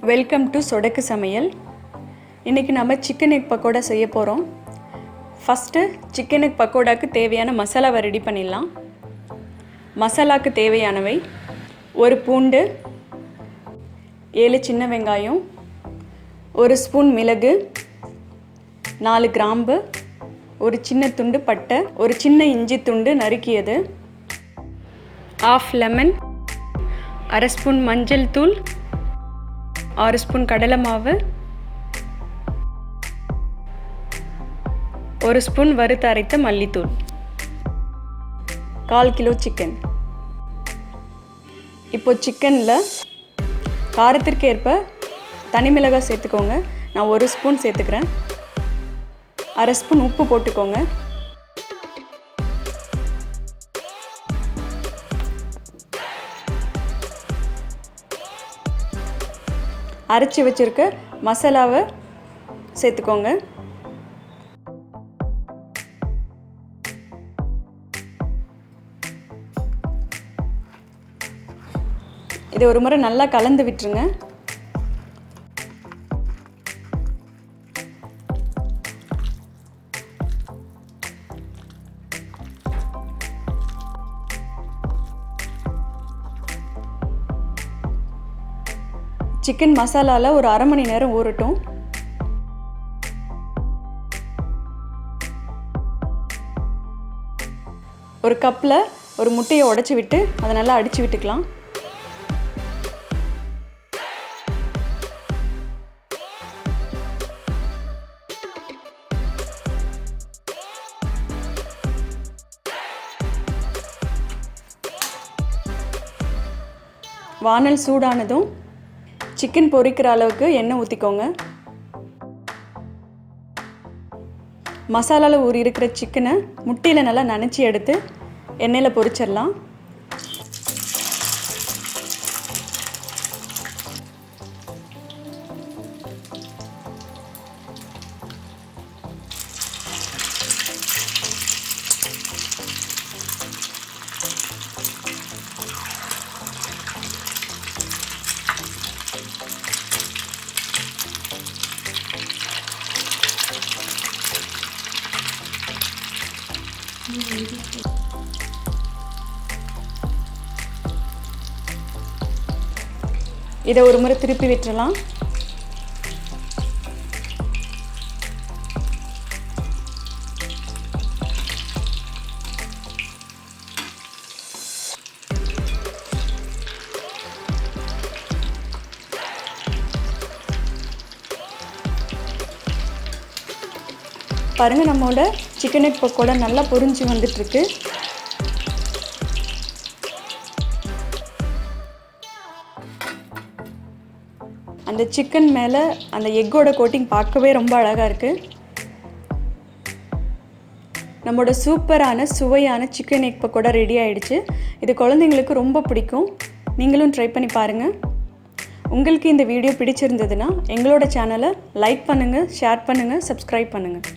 Welcome to சொடக்கு சமையல். இன்றைக்கி நம்ம சிக்கன் எக் பக்கோடா செய்ய போகிறோம். ஃபஸ்ட்டு சிக்கன் எக் பக்கோடாக்கு தேவையான மசாலாவை ரெடி பண்ணிடலாம். மசாலாவுக்கு தேவையானவை: ஒரு பூண்டு, 7 சின்ன வெங்காயம், 1 ஸ்பூன் மிளகு, 4 கிராம்பு, ஒரு சின்ன துண்டு பட்டை, ஒரு சின்ன இஞ்சி துண்டு நறுக்கியது, 1/2 லெமன், 1/2 ஸ்பூன் மஞ்சள் தூள், 6 ஸ்பூன் கடலை மாவு, 1 ஸ்பூன் வறுத்து அரைத்த மல்லித்தூள், 1/4 கிலோ சிக்கன். இப்போ சிக்கனில் காரத்திற்கு ஏற்ப தனி மிளகாய் சேர்த்துக்கோங்க. நான் 1 ஸ்பூன் சேர்த்துக்கிறேன். 1/2 ஸ்பூன் உப்பு போட்டுக்கோங்க. அரைச்சி வச்சுருக்க மசாலாவை சேர்த்துக்கோங்க. இதை ஒரு முறை நல்லா கலந்து விட்டுருங்க. சிக்கன் மசாலாவில் ஒரு 1/2 மணி நேரம் ஊறட்டும். ஒரு கப்பில் ஒரு முட்டையை உடைச்சி விட்டு அதை நல்லா அடித்து விட்டுக்கலாம். வானல் சூடானதும் சிக்கன் பொரிக்கிற அளவுக்கு எண்ணெய் ஊற்றிக்கோங்க. மசாலாவில் ஊறி இருக்கிற சிக்கனை முட்டையில் நல்லா நனைச்சி எடுத்து எண்ணெயில் பொரிச்சிடலாம். இதை ஒரு முறை திருப்பி விட்டுறலாம். பாருங்க, நம்மளோட சிக்கன் எக் பக்கோடா நல்லா பொரிஞ்சு வந்துட்டுருக்கு. அந்த சிக்கன் மேலே அந்த எக்கோட கோட்டிங் பார்க்கவே ரொம்ப அழகாக இருக்குது. நம்மளோட சூப்பரான சுவையான சிக்கன் எக் பக்கோடா ரெடி ஆகிடுச்சு. இது குழந்தைங்களுக்கு ரொம்ப பிடிக்கும். நீங்களும் ட்ரை பண்ணி பாருங்கள். உங்களுக்கு இந்த வீடியோ பிடிச்சிருந்ததுன்னா எங்களோட சேனலை லைக் பண்ணுங்கள், ஷேர் பண்ணுங்கள், சப்ஸ்கிரைப் பண்ணுங்கள்.